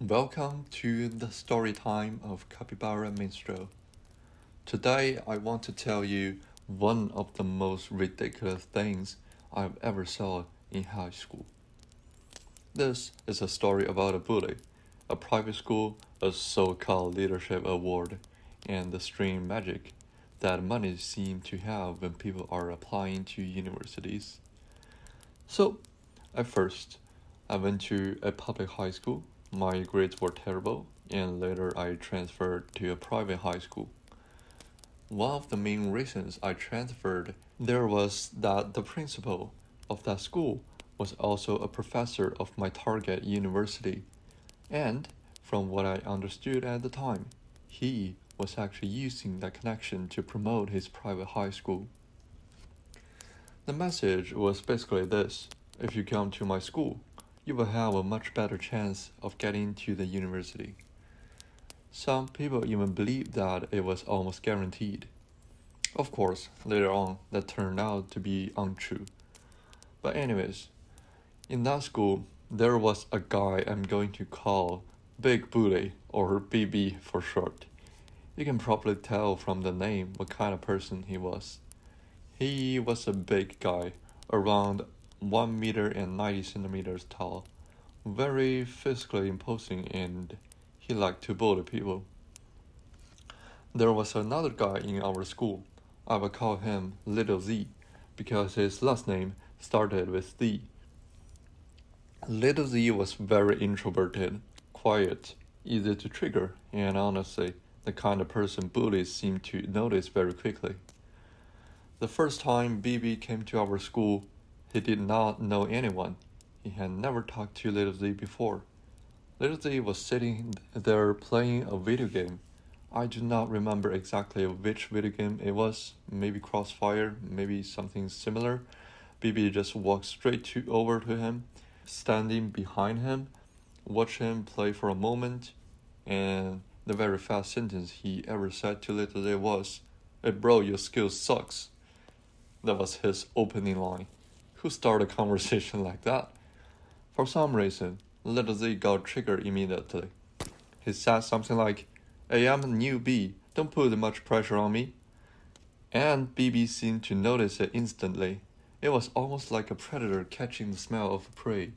Welcome to the story time of Capybara Minstrel. Today I want to tell you one of the most ridiculous things I've ever saw in high school. This is a story about a bully, a private school, a so-called leadership award, and the strange magic that money seems to have when people are applying to universities. So, at first, I went to a public high school. My grades were terrible, and later I transferred to a private high school. One of the main reasons I transferred there was that the principal of that school was also a professor of my target university, and from what I understood at the time, he was actually using that connection to promote his private high school. The message was basically this: if you come to my school, you will have a much better chance of getting to the university. Some people even believed that it was almost guaranteed. Of course, later on, that turned out to be untrue. But, anyways, in that school, there was a guy I'm going to call Big Bully, or BB for short. You can probably tell from the name what kind of person he was. He was a big guy, around 1 meter and 90 centimeters tall, very physically imposing, and he liked to bully people. There was another guy in our school. I would call him Little Z because his last name started with Z. Little Z was very introverted, quiet, easy to trigger, and honestly, the kind of person bullies seem to notice very quickly. The first time BB came to our school, he did not know anyone. He had never talked to Little Z before. Little Z was sitting there playing a video game. I do not remember exactly which video game it was. Maybe Crossfire, maybe something similar. BB just walked over to him, standing behind him, watched him play for a moment, and the very fast sentence he ever said to Little Z was, "Hey bro, your skill sucks." That was his opening line. Who started a conversation like that? For some reason, Little Z got triggered immediately. He said something like, "Hey, I'm a newbie, don't put much pressure on me." And BB seemed to notice it instantly. It was almost like a predator catching the smell of prey.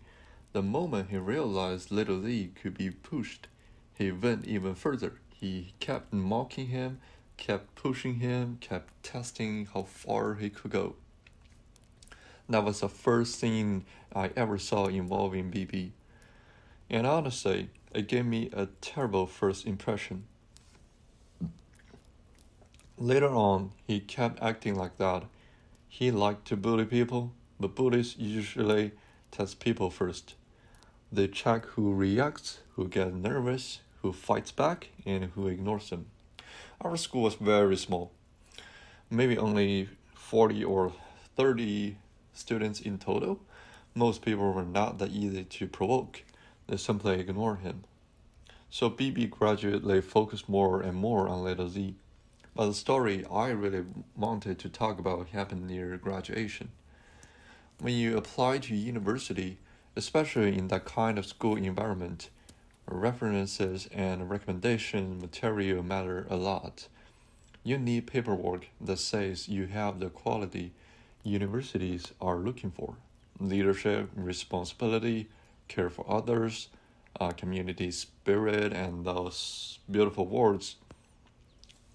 The moment he realized Little Z could be pushed, he went even further. He kept mocking him, kept pushing him, kept testing how far he could go. That was the first scene I ever saw involving BB. And honestly, it gave me a terrible first impression. Later on, he kept acting like that. He liked to bully people, but bullies usually test people first. They check who reacts, who gets nervous, who fights back, and who ignores them. Our school was very small, maybe only 40 or 30 students in total. Most people were not that easy to provoke. They simply ignored him. So BB gradually focused more and more on Little Z. But the story I really wanted to talk about happened near graduation. When you apply to university, especially in that kind of school environment, references and recommendation material matter a lot. You need paperwork that says you have the quality universities are looking for: leadership, responsibility, care for others, community spirit, and those beautiful words.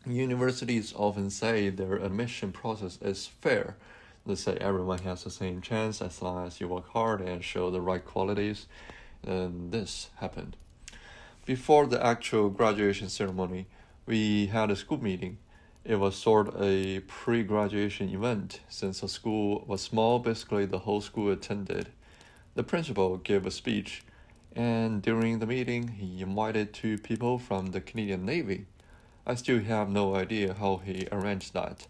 Universities often say their admission process is fair. They say everyone has the same chance as long as you work hard and show the right qualities. And this happened. Before the actual graduation ceremony, we had a school meeting. It was sort of a pre-graduation event. Since the school was small, basically the whole school attended. The principal gave a speech, and during the meeting, he invited 2 people from the Canadian Navy. I still have no idea how he arranged that.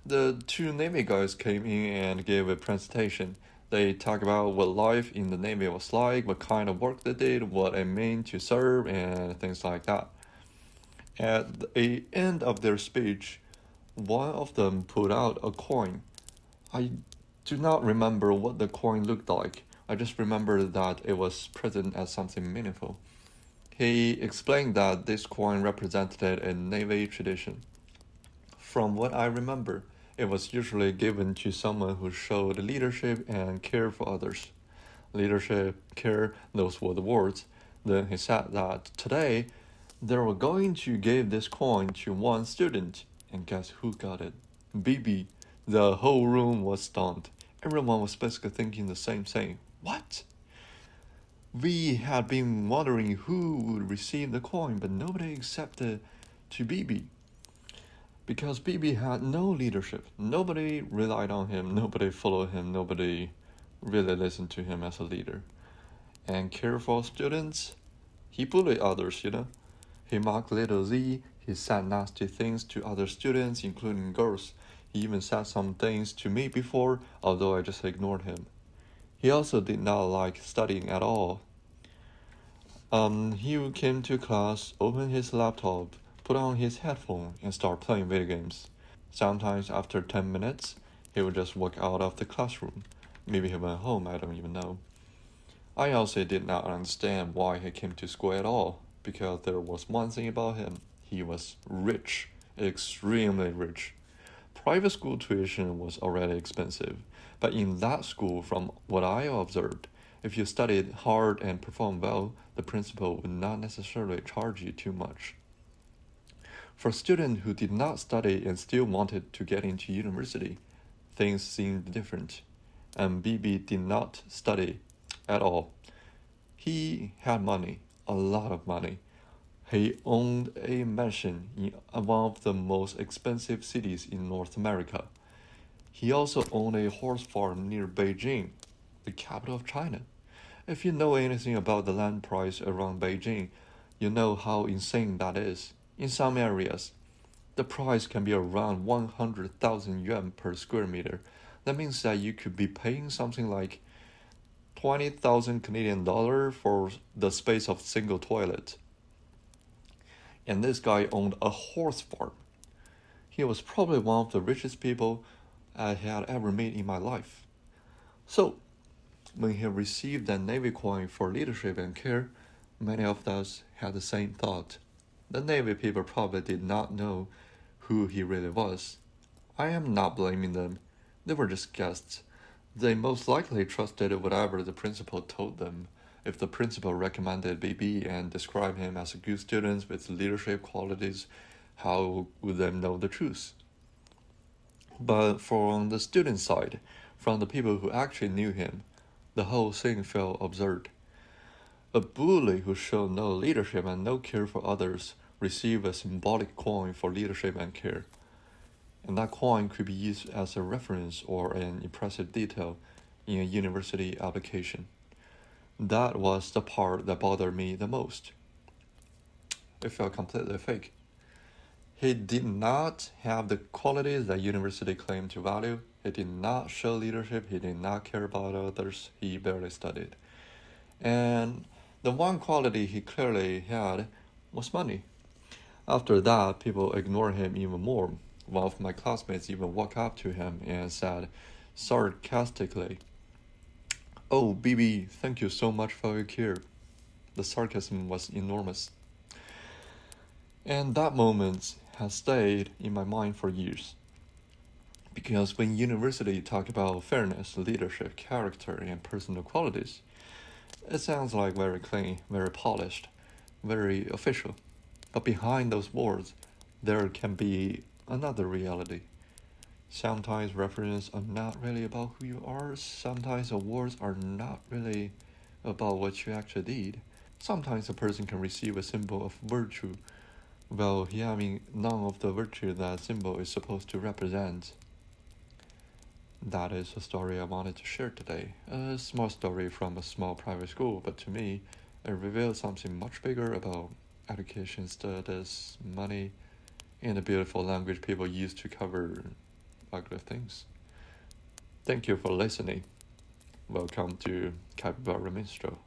The 2 Navy guys came in and gave a presentation. They talked about what life in the Navy was like, what kind of work they did, what it meant to serve, and things like that. At the end of their speech, one of them put out a coin. I do not remember what the coin looked like. I just remember that it was present as something meaningful. He explained that this coin represented a Navy tradition. From what I remember, it was usually given to someone who showed leadership and care for others. Leadership, care, those were the words. Then he said that today they were going to give this coin to one student, and guess who got it? BB. The whole room was stunned. Everyone was basically thinking the same thing. What? We had been wondering who would receive the coin, but nobody accepted to BB. Because BB had no leadership. Nobody relied on him, nobody followed him, nobody really listened to him as a leader. And care for students, he bullied others, He mocked little Z, he said nasty things to other students, including girls. He even said some things to me before, although I just ignored him. He also did not like studying at all. He came to class, opened his laptop, put on his headphone, and start playing video games. Sometimes after 10 minutes, he would just walk out of the classroom. Maybe he went home, I don't even know. I also did not understand why he came to school at all, because there was one thing about him. He was rich, extremely rich. Private school tuition was already expensive, but in that school, from what I observed, if you studied hard and performed well, the principal would not necessarily charge you too much. For students who did not study and still wanted to get into university, things seemed different, and BB did not study at all. He had money, a lot of money. He owned a mansion in one of the most expensive cities in North America. He also owned a horse farm near Beijing, the capital of China. If you know anything about the land price around Beijing, you know how insane that is. In some areas, the price can be around 100,000 yuan per square meter. That means that you could be paying something like 20,000 Canadian dollar for the space of a single toilet. And this guy owned a horse farm. He was probably one of the richest people I had ever met in my life. So, when he received that Navy coin for leadership and care, many of us had the same thought. The Navy people probably did not know who he really was. I am not blaming them. They were just guests. They most likely trusted whatever the principal told them. If the principal recommended BB and described him as a good student with leadership qualities, how would they know the truth? But from the student side, from the people who actually knew him, the whole thing felt absurd. A bully who showed no leadership and no care for others received a symbolic coin for leadership and care. And that coin could be used as a reference or an impressive detail in a university application. That was the part that bothered me the most. It felt completely fake. He did not have the qualities that university claimed to value. He did not show leadership. He did not care about others. He barely studied. And the one quality he clearly had was money. After that, people ignored him even more. One of my classmates even walked up to him and said sarcastically, "Oh, BB, thank you so much for your care." The sarcasm was enormous. And that moment has stayed in my mind for years. Because when university talk about fairness, leadership, character, and personal qualities, it sounds like very clean, very polished, very official. But behind those words, there can be another reality. Sometimes references are not really about who you are. Sometimes the words are not really about what you actually did. Sometimes a person can receive a symbol of virtue while having none of the virtue that symbol is supposed to represent. That is a story I wanted to share today. A small story from a small private school, but to me, it reveals something much bigger about education status, money, and the beautiful language people use to cover ugly things. Thank you for listening. Welcome to Capybara Minstrel.